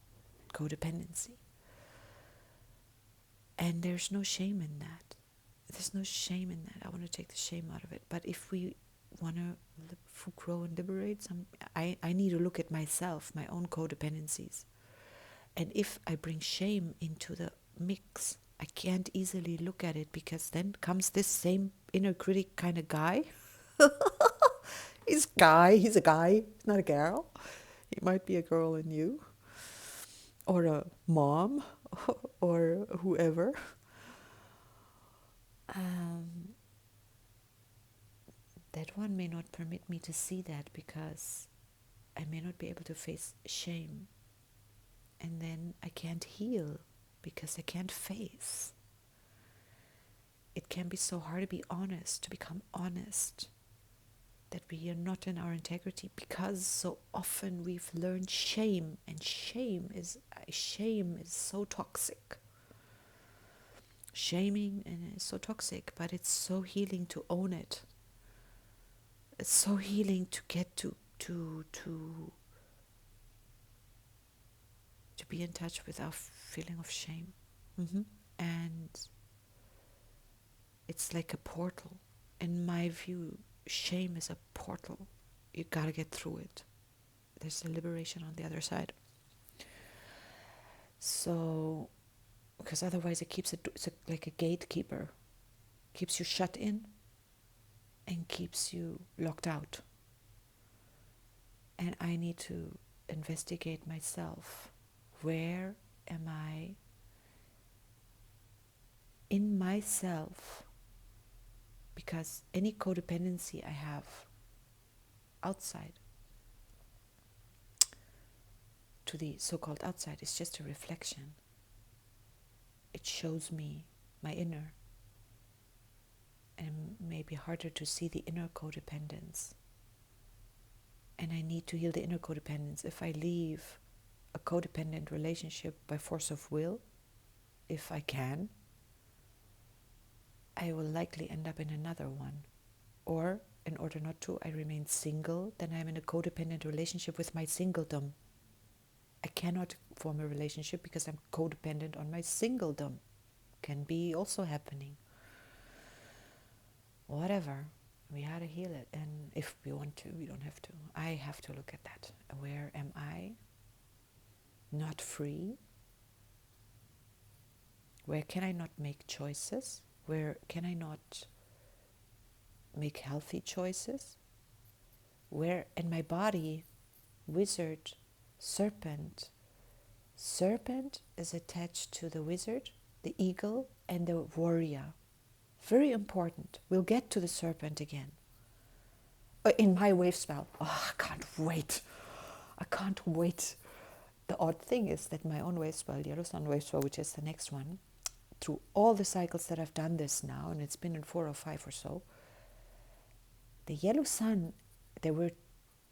Codependency. And there's no shame in that. There's no shame in that. I want to take the shame out of it. But if we want to grow and liberate, I need to look at myself, my own codependencies. And if I bring shame into the mix, I can't easily look at it, because then comes this same inner critic kind of guy. He's a guy, he's not a girl. He might be a girl in you, or a mom, or whoever. That one may not permit me to see that, because I may not be able to face shame. And then I can't heal, because I can't face. It can be so hard to be honest, to become honest, that we are not in our integrity, because so often we've learned shame, and shame is so toxic. Shaming is so toxic, but it's so healing to own it. It's so healing to get to be in touch with our feeling of shame. And it's like a portal. In my view, shame is a portal. You gotta get through it. There's a liberation on the other side. So, because otherwise it's like a gatekeeper. Keeps you shut in and keeps you locked out. And I need to investigate myself. Where am I in myself? Because any codependency I have outside, to the so-called outside, is just a reflection. It shows me my inner. And it may be harder to see the inner codependence. And I need to heal the inner codependence. If I leave a codependent relationship by force of will, if I can, I will likely end up in another one. Or, in order not to, I remain single, then I'm in a codependent relationship with my singledom. I cannot form a relationship because I'm codependent on my singledom. Can be also happening. Whatever, we have to heal it. And if we want to, we don't have to. I have to look at that. Where am I not free? Where can I not make choices? Where can I not make healthy choices? Where in my body, wizard, serpent. Serpent is attached to the wizard, the eagle, and the warrior. Very important. We'll get to the serpent again. in my wave spell. Oh, I can't wait. I can't wait. The odd thing is that my own wave spell, Yellow Sun wave spell, which is the next one, through all the cycles that I've done this now, and it's been in 4 or 5 or so, the Yellow Sun, there were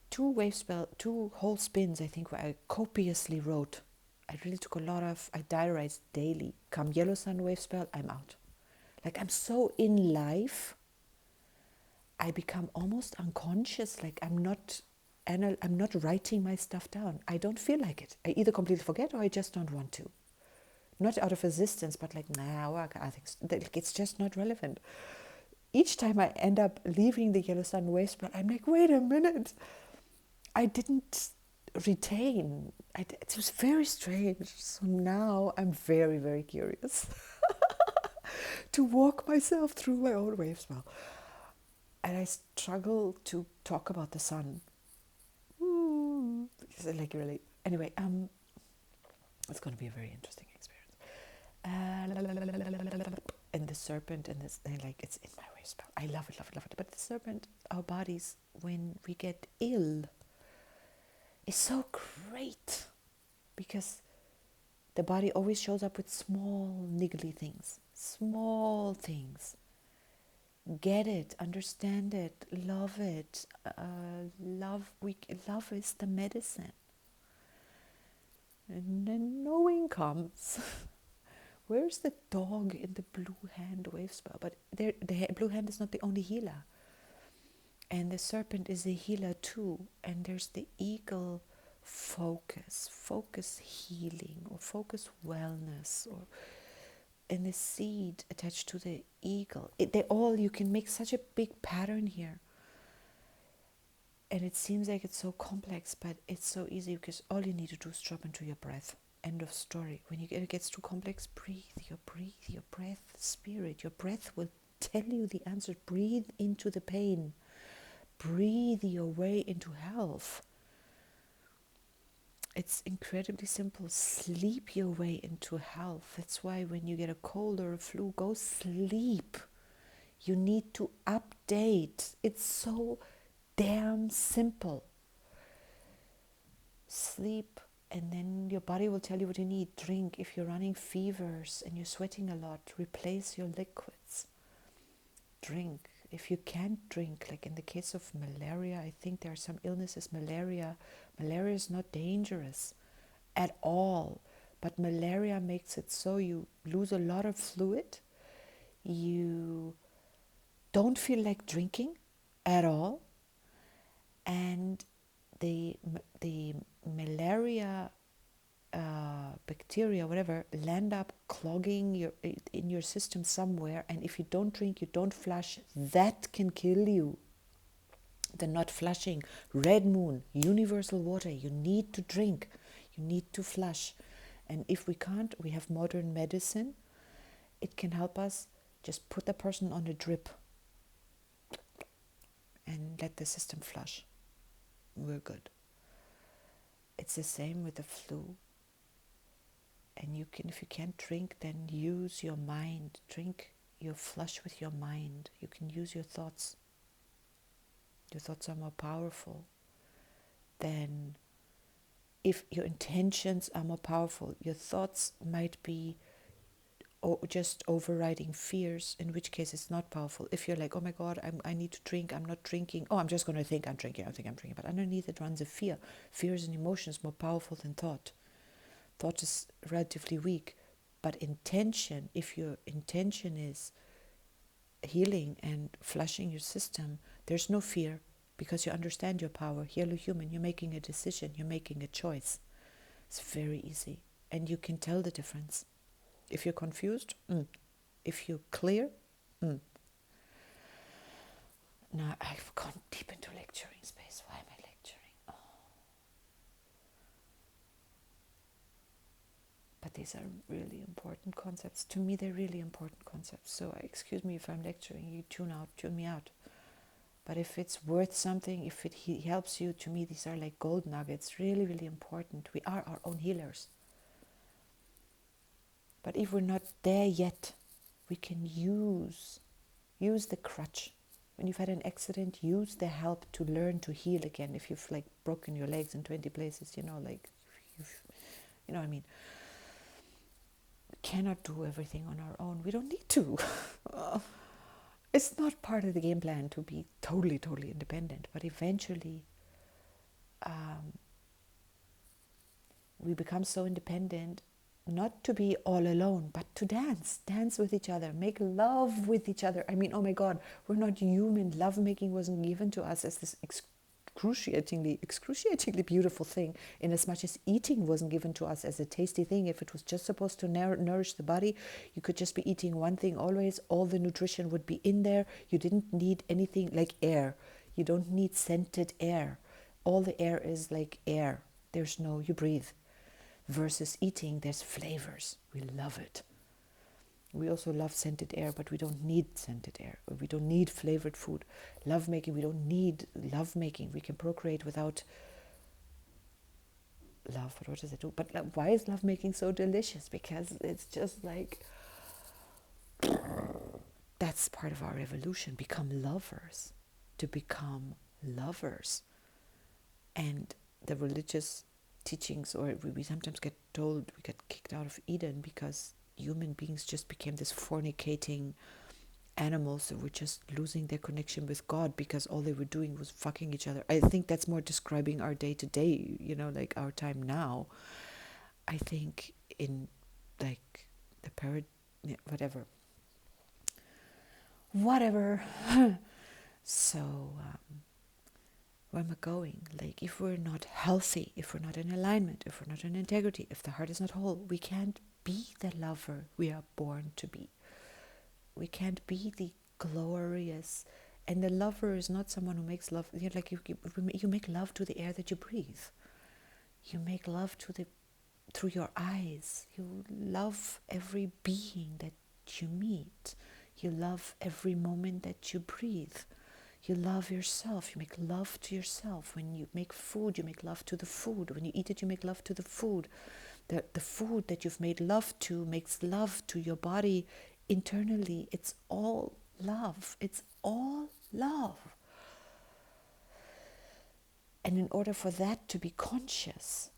2 whole spins, I think, where I copiously wrote. I really took a lot of, I diarized daily. Come Yellow Sun wave spell, I'm out. Like, I'm so in life, I become almost unconscious. Like, I'm not writing my stuff down. I don't feel like it. I either completely forget or I just don't want to. Not out of resistance, but like, nah, I think it's just not relevant. Each time I end up leaving the Yellow Sun wave spell, I'm like, wait a minute. I didn't retain. It was very strange. So now I'm very, very curious to walk myself through my own wave spell. And I struggle to talk about the sun. Like, really. Anyway, it's going to be a very interesting experience. And the serpent and this, like, it's in my wave spell. I love it, love it, love it. But the serpent, our bodies, when we get ill, is so great, because the body always shows up with small niggly things, small things. Get it, understand it, love it. Love is the medicine. And then knowing comes. Where's the dog in the blue hand wave spell? But the blue hand is not the only healer. And the serpent is a healer too. And there's the eagle focus healing, or focus wellness, or and the seed attached to the eagle. You can make such a big pattern here. And it seems like it's so complex, but it's so easy, because all you need to do is drop into your breath. End of story. When it gets too complex, breathe your breath, spirit. Your breath will tell you the answer. Breathe into the pain. Breathe your way into health. It's incredibly simple. Sleep your way into health. That's why when you get a cold or a flu, go sleep. You need to update. It's so damn simple. Sleep, and then your body will tell you what you need. Drink. If you're running fevers and you're sweating a lot, replace your liquids. Drink. If you can't drink, like in the case of malaria, I think there are some illnesses. Malaria is not dangerous at all, but malaria makes it so you lose a lot of fluid. You don't feel like drinking at all, and the malaria bacteria, whatever, land up clogging in your system somewhere. And if you don't drink, you don't flush, that can kill you. The not flushing, red moon, universal water. You need to drink, you need to flush. And if we can't, we have modern medicine. It can help us. Just put the person on a drip and let the system flush. We're good. It's the same with the flu. And if you can't drink, then use your mind. Drink, you flush with your mind. You can use your thoughts. Your thoughts are more powerful than, if your intentions are more powerful. Your thoughts might be just overriding fears, in which case it's not powerful. If you're like, oh my God, I need to drink, I'm not drinking. Oh, I'm just going to think I'm drinking. But underneath it runs a fear. Fear is an emotion, is more powerful than thought. Thought is relatively weak. But intention, if your intention is healing and flushing your system, there's no fear, because you understand your power. Yellow human, you're making a decision, you're making a choice. It's very easy. And you can tell the difference. If you're confused, if you're clear, Now I've gone deep into lecturing space. Why am I lecturing? Oh. But these are really important concepts. To me, they're really important concepts. So excuse me if I'm lecturing. You tune me out. But if it's worth something, if it helps you, to me, these are like gold nuggets. Really, really important. We are our own healers. But if we're not there yet, we can use the crutch. When you've had an accident, use the help to learn to heal again. If you've like broken your legs in 20 places, like, you know what I mean. We cannot do everything on our own. We don't need to. It's not part of the game plan to be totally, totally independent. But eventually, we become so independent, not to be all alone, but to dance with each other, make love with each other. I mean, oh my God, we're not human. Lovemaking wasn't given to us as this excruciatingly beautiful thing, in as much as eating wasn't given to us as a tasty thing. If it was just supposed to nourish the body, you could just be eating one thing always. All the nutrition would be in there. You didn't need anything like air. You don't need scented air. All the air is like air. You breathe. Versus eating, there's flavors. We love it. We also love scented air, but we don't need scented air. We don't need flavored food. Lovemaking, we don't need lovemaking. We can procreate without love. What does it do? But why is lovemaking so delicious? Because it's just like, that's part of our evolution. Become lovers. To become lovers. And the religious teachings, or we sometimes get told we get kicked out of Eden because human beings just became this fornicating animals that were just losing their connection with God because all they were doing was fucking each other. I think that's more describing our day to day, like our time now. I think in like the whatever. So where am I going? Like, if we're not healthy, if we're not in alignment, if we're not in integrity, if the heart is not whole, we can't be the lover we are born to be. We can't be the glorious. And the lover is not someone who makes love. Like you make love to the air that you breathe. You make love through your eyes. You love every being that you meet. You love every moment that you breathe. You love yourself. You make love to yourself. When you make food, you make love to the food. When you eat it, you make love to the food. The food that you've made love to makes love to your body internally. It's all love. It's all love. And in order for that to be conscious,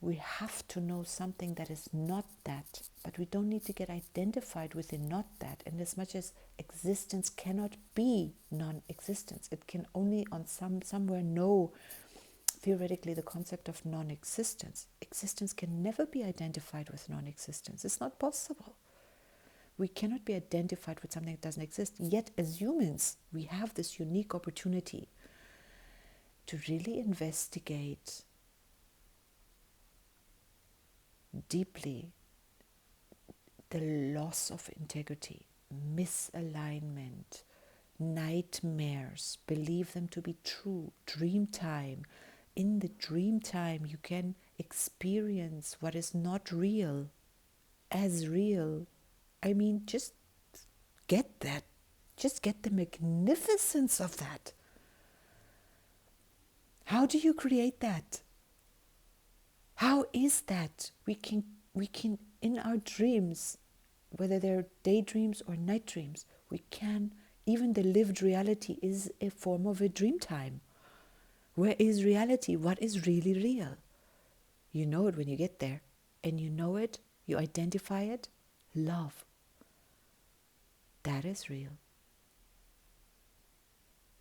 we have to know something that is not that, but we don't need to get identified with the not that. And as much as existence cannot be non-existence, it can only on somewhere know theoretically the concept of non-existence. Existence can never be identified with non-existence. It's not possible. We cannot be identified with something that doesn't exist. Yet as humans, we have this unique opportunity to really investigate deeply the loss of integrity, misalignment, nightmares, believe them to be true, dream time. In the dream time, you can experience what is not real as real. I mean, just get that. Just get the magnificence of that. How do you create that? How is that? We can in our dreams, whether they're daydreams or night dreams, we can, even the lived reality is a form of a dream time. Where is reality? What is really real? You know it when you get there, and you know it, you identify it. Love. That is real.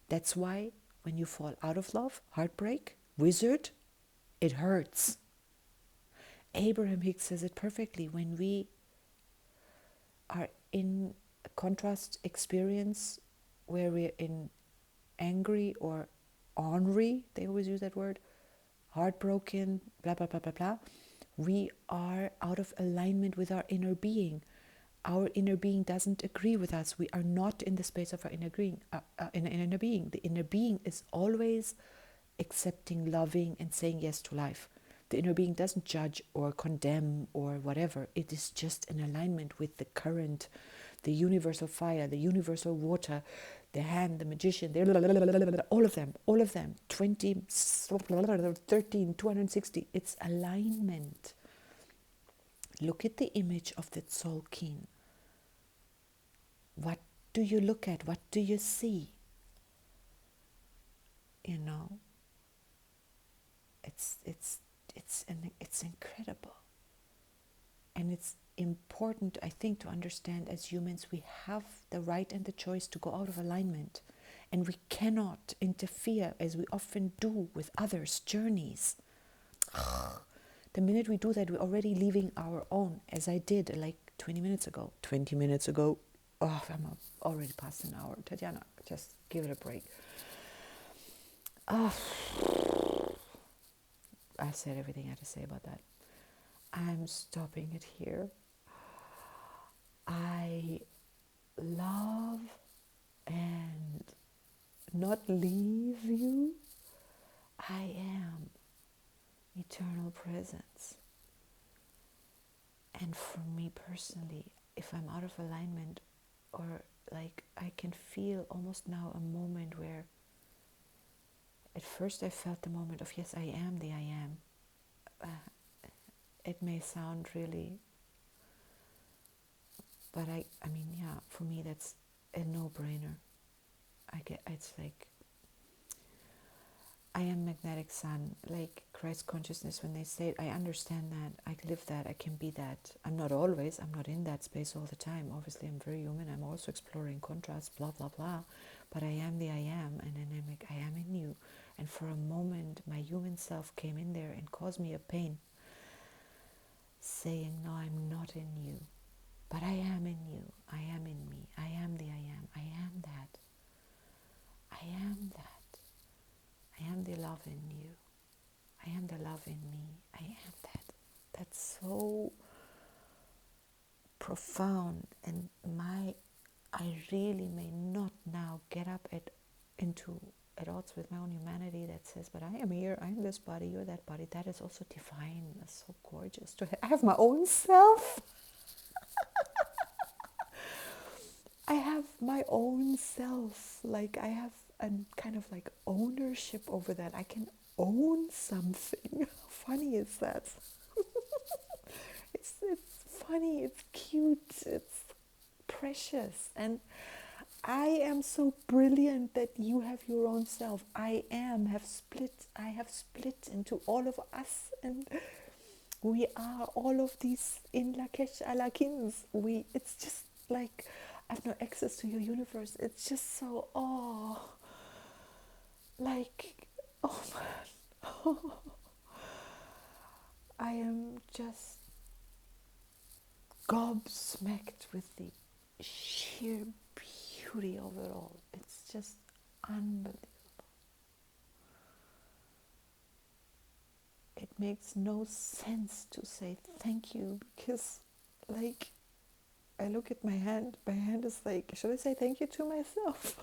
That's why when you fall out of love, heartbreak, wizard, it hurts. Abraham Hicks says it perfectly. When we are in a contrast experience where we're in angry or ornery, they always use that word, heartbroken, blah, blah, blah, blah, blah, we are out of alignment with our inner being. Our inner being doesn't agree with us. We are not in the space of our inner being. The inner being is always accepting, loving, and saying yes to life. The inner being doesn't judge or condemn or whatever. It is just in alignment with the current, the universal fire, the universal water, the hand, the magician, all of them, 20, 13, 260. It's alignment. Look at the image of the Tzolk'in. What do you look at? What do you see? you know, it's it's incredible. And it's important, I think, to understand as humans we have the right and the choice to go out of alignment. And we cannot interfere, as we often do, with others' journeys. The minute we do that, we're already leaving our own, as I did like 20 minutes ago. 20 minutes ago. Oh, I'm already past an hour. Tatiana, just give it a break. Oh, I said everything I had to say about that. I'm stopping it here. I love and not leave you. I am eternal presence. And for me personally, if I'm out of alignment, or like I can feel almost now a moment where at first I felt the moment of, yes, I am the I am. It may sound really, but I mean, yeah, for me that's a no-brainer. It's like, I am magnetic sun, like Christ consciousness. When they say it, I understand that, I live that, I can be that. I'm not in that space all the time. Obviously, I'm very human. I'm also exploring contrasts, blah, blah, blah. But I am the I am, and then I'm like, I am in you. And for a moment, my human self came in there and caused me a pain, saying, no, I'm not in you. But I am in you. I am in me. I am the I am. I am that. I am that. I am the love in you. I am the love in me. I am that. That's so profound. And I really may not now get up at odds with my own humanity that says, but I am here, I am this body, you're that body. That is also divine. That's so gorgeous. I have my own self. I have my own self. Like I have a kind of like ownership over that. I can own something. How funny is that? It's funny, it's cute, it's precious. And I am so brilliant that you have your own self. I have split into all of us, and we are all of these in Lakesh Alakins. It's just like I have no access to your universe. It's just so like, oh man. I am just gobsmacked with the sheer beauty of it all. It's just unbelievable. It makes no sense to say thank you, because like I look at my hand is like, should I say thank you to myself?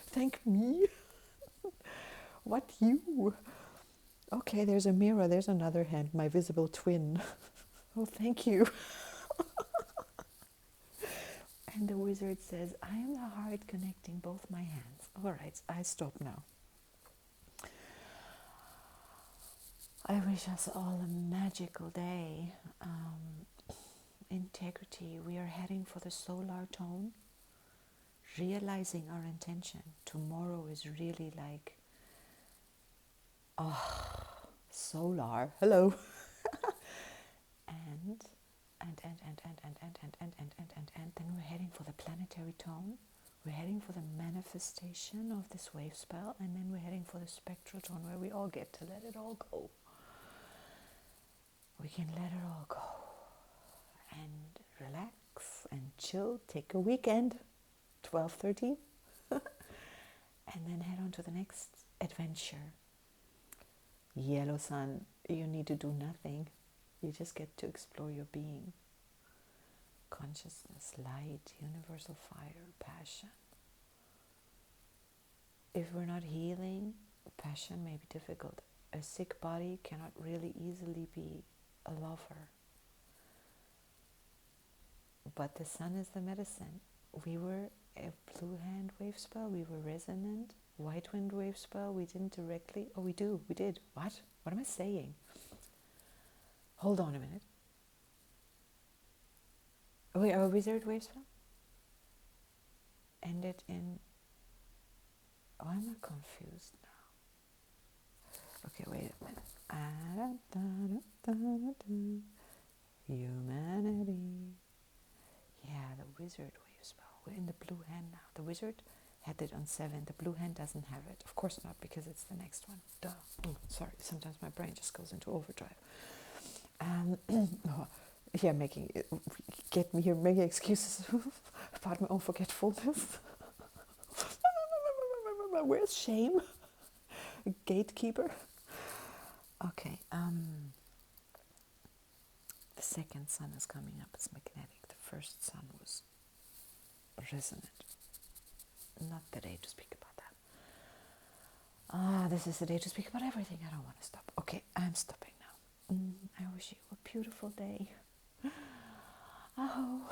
Thank me? What you? Okay, there's a mirror, there's another hand, my visible twin. Oh, thank you. And the wizard says, I am the heart connecting both my hands. All right, I stop now. I wish us all a magical day. Integrity. We are heading for the solar tone. Realizing our intention. Tomorrow is really like, solar. Hello. and then we're heading for the planetary tone. We're heading for the manifestation of this wave spell, and then we're heading for the spectral tone, where we all get to let it all go. We can let it all go and relax and chill, take a weekend, 12:30, and then head on to the next adventure. Yellow sun, you need to do nothing. You just get to explore your being. Consciousness, light, universal fire, passion. If we're not healing, passion may be difficult. A sick body cannot really easily be a lover. But the sun is the medicine. We were a blue hand wave spell, we were resonant. White wind wave spell, we didn't directly. Oh, we did. What am I saying? Hold on a minute. Oh, wait, our wizard wave spell ended in, Oh, am I confused now? Okay, wait a minute. Humanity. Yeah, the wizard wave spell. We're in the blue hand now. The wizard had it on 7. The blue hand doesn't have it. Of course not, because it's the next one. Duh. Oh, sorry. Sometimes my brain just goes into overdrive. Oh, yeah, get me here making excuses about my own forgetfulness. Where's shame? Gatekeeper. Okay. The second sun is coming up. It's magnetic. The first sun was resonant. Not the day to speak about that. This is the day to speak about everything. I don't want to stop. Okay, I'm stopping now. I wish you a beautiful day. Oh.